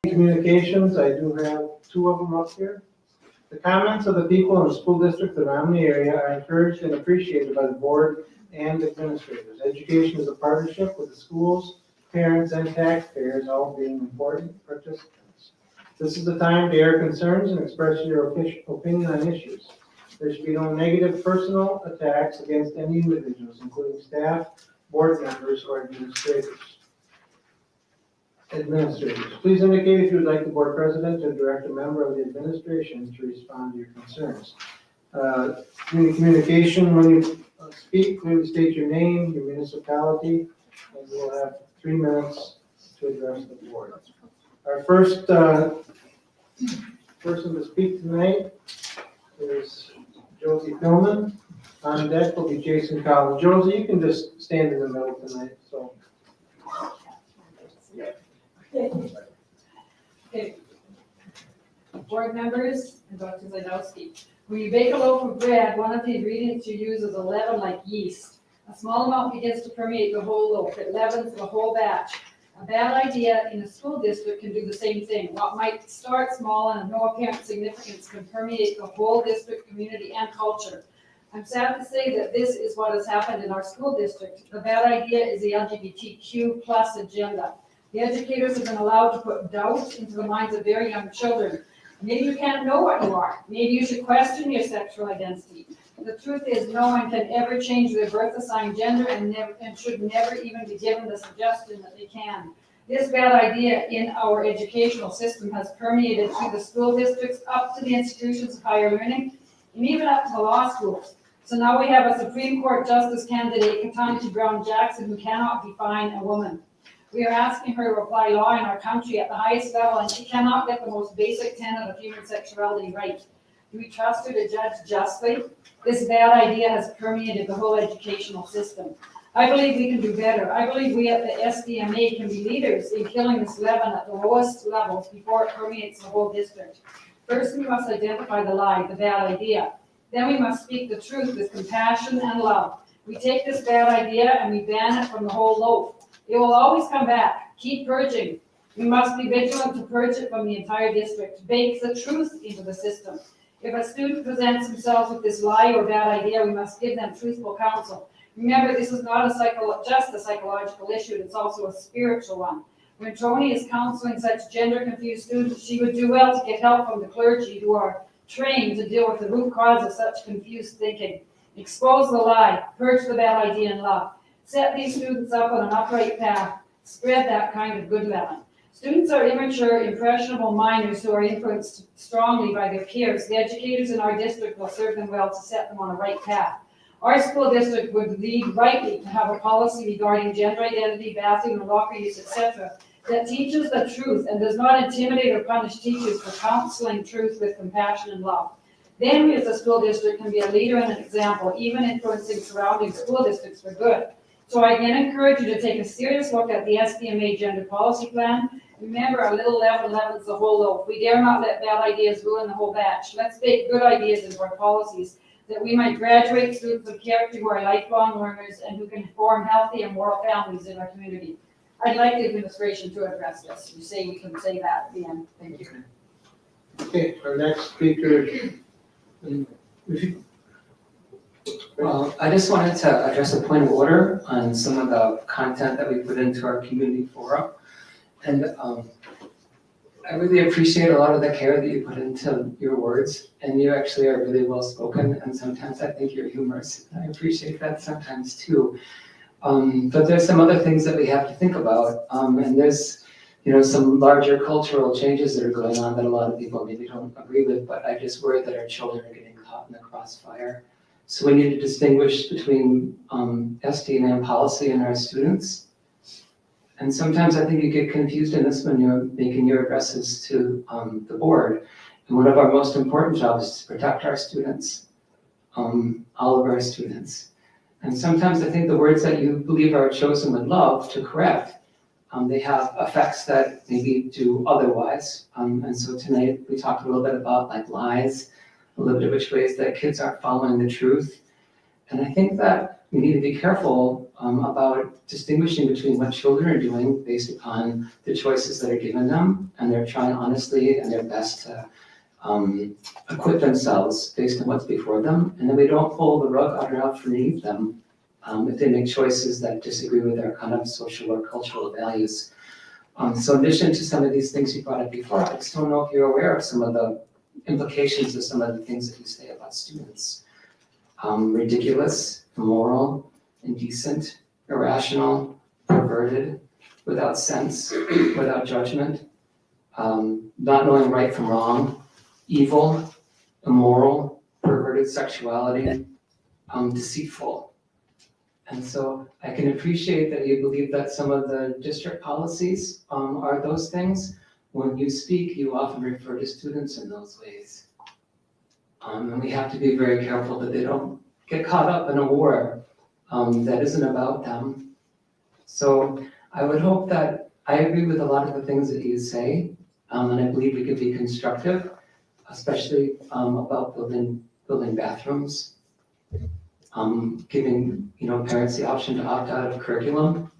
Communications, I do have two of them up here. The comments of the people in the school district of the Menomonie area are encouraged and appreciated by the board and administrators. Education is a partnership with the schools, parents, and taxpayers, all being important participants. This is the time to air concerns and express your opinion on issues. There should be no negative personal attacks against any individuals, including staff, board members, or administrators. Please indicate if you would like the board president or direct a member of the administration to respond to your concerns. Communication, when you speak, clearly state your name, your municipality, and we'll have 3 minutes to address the board. Our first person to speak tonight is Josie Pillman. On deck will be Jason Collins. Josie, you can just stand in the middle tonight. So. Okay. Board members and Dr. Zajdowski, when you bake a loaf of bread, one of the ingredients you use is a leaven like yeast. A small amount begins to permeate the whole loaf. It leavens the whole batch. A bad idea in a school district can do the same thing. What might start small and of no apparent significance can permeate the whole district, community, and culture. I'm sad to say that this is what has happened in our school district. The bad idea is the LGBTQ plus agenda. The educators have been allowed to put doubt into the minds of very young children. Maybe you can't know what you are. Maybe you should question your sexual identity. The truth is, no one can ever change their birth-assigned gender and should never even be given the suggestion that they can. This bad idea in our educational system has permeated through the school districts, up to the institutions of higher learning, and even up to the law schools. So now we have a Supreme Court Justice candidate, Ketanji Brown Jackson, who cannot define a woman. We are asking her to apply law in our country at the highest level, and she cannot get the most basic tenet of human sexuality right. Do we trust her to judge justly? This bad idea has permeated the whole educational system. I believe we can do better. I believe we at the SDMA can be leaders in killing this leaven at the lowest levels before it permeates the whole district. First, we must identify the lie, the bad idea. Then we must speak the truth with compassion and love. We take this bad idea and we ban it from the whole loaf. It will always come back. Keep purging. We must be vigilant to purge it from the entire district. Bake the truth into the system. If a student presents themselves with this lie or bad idea, we must give them truthful counsel. Remember, this is not just a psychological issue, it's also a spiritual one. When Tony is counseling such gender-confused students, she would do well to get help from the clergy who are trained to deal with the root cause of such confused thinking. Expose the lie, purge the bad idea in love. Set these students up on an upright path. Spread that kind of good leaven. Students are immature, impressionable minors who are influenced strongly by their peers. The educators in our district will serve them well to set them on a right path. Our school district would lead rightly to have a policy regarding gender identity, bathroom and locker use, etc., that teaches the truth and does not intimidate or punish teachers for counseling truth with compassion and love. Then we as a school district can be a leader and an example, even influencing surrounding school districts for good. So I again encourage you to take a serious look at the SDMA gender policy plan. Remember, a little leaven leavens the whole loaf. We dare not let bad ideas ruin the whole batch. Let's bake good ideas into our policies, that we might graduate students of character who are lifelong learners and who can form healthy and moral families in our community. I'd like the administration to address this. You say we can say that at the end. Thank you. Okay, our next speaker. Well, I just wanted to address a point of order on some of the content that we put into our community forum. And I really appreciate a lot of the care that you put into your words, and you actually are really well spoken, and sometimes I think you're humorous. I appreciate that sometimes too. But there's some other things that we have to think about, and there's some larger cultural changes that are going on that a lot of people maybe don't agree with, but I just worry that our children are getting caught in the crossfire. So we need to distinguish between SDMA policy and our students. And sometimes I think you get confused in this when you're making your addresses to the board. And one of our most important jobs is to protect our students, all of our students. And sometimes I think the words that you believe are chosen with love to correct, they have effects that maybe do otherwise. And so tonight we talked a little bit about like lies, a little bit of which ways that kids aren't following the truth. And I think that we need to be careful about distinguishing between what children are doing based upon the choices that are given them, and they're trying honestly and their best to equip themselves based on what's before them, and then we don't pull the rug out or out from underneath them if they make choices that disagree with their kind of social or cultural values. So in addition to some of these things you brought up before, I just don't know if you're aware of some of the implications of some of the things that you say about students. Ridiculous, immoral, indecent, irrational, perverted, without sense, without judgment, not knowing right from wrong, evil, immoral, perverted sexuality, deceitful. And so I can appreciate that you believe that some of the district policies are those things. When you speak, you often refer to students in those ways. And we have to be very careful that they don't get caught up in a war that isn't about them. So I would hope that I agree with a lot of the things that you say, and I believe we could be constructive, especially about building bathrooms, giving parents the option to opt out of curriculum.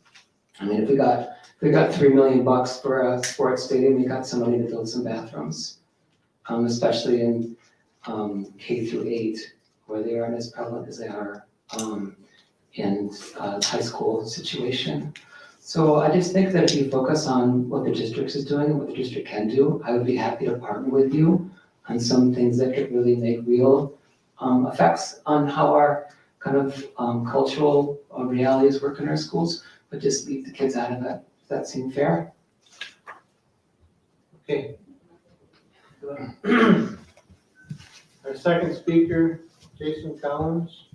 I mean, if we got $3 million for a sports stadium, we got some money to build some bathrooms, especially in K through 8, where they aren't as prevalent as they are in high school situation. So I just think that if you focus on what the district is doing and what the district can do, I would be happy to partner with you on some things that could really make real effects on how our kind of cultural realities work in our schools, but just leave the kids out of it. Does that seem fair? Okay. Our second speaker, Jason Collins.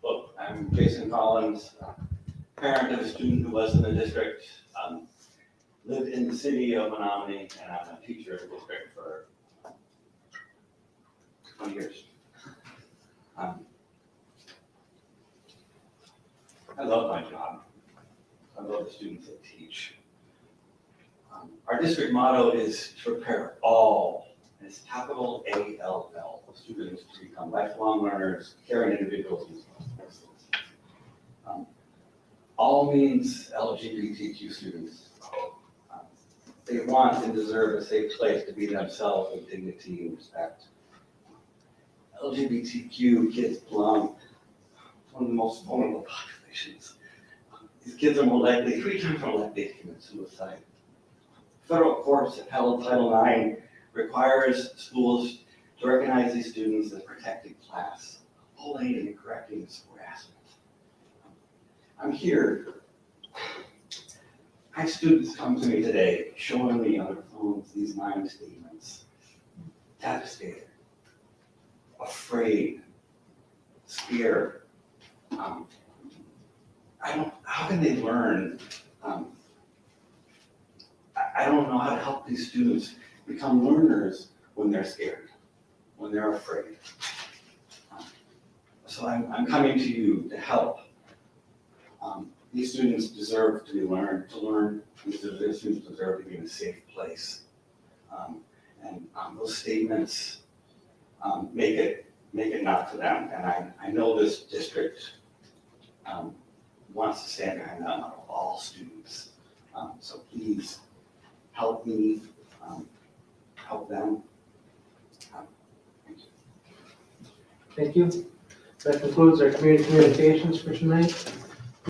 Hello, I'm Jason Collins, parent of a student who was in the district, lived in the city of Menomonie, and I'm a teacher in the district for 20 years. I love my job. I love the students I teach. Our district motto is to prepare all, and it's capital ALL, students to become lifelong learners, caring individuals, and responsible citizens. All means LGBTQ students. They want and deserve a safe place to be themselves with dignity and respect. LGBTQ kids belong to one of the most vulnerable populations. These kids are more likely, 3 times more likely to commit suicide. Federal courts have held Title IX requires schools to recognize these students as protected class. Bullying and correcting is harassment. I'm here. I have students come to me today showing me on their phones these 9 statements. Devastated, afraid, scared. How can they learn? I don't know how to help these students become learners when they're scared, when they're afraid. So I'm coming to you to help. These students deserve to learn. These students deserve to be in a safe place. And those statements make it not for them. And I know this district wants to stand behind that of all students. So please help me, help them. Thank you. Thank you. That concludes our community communications for tonight.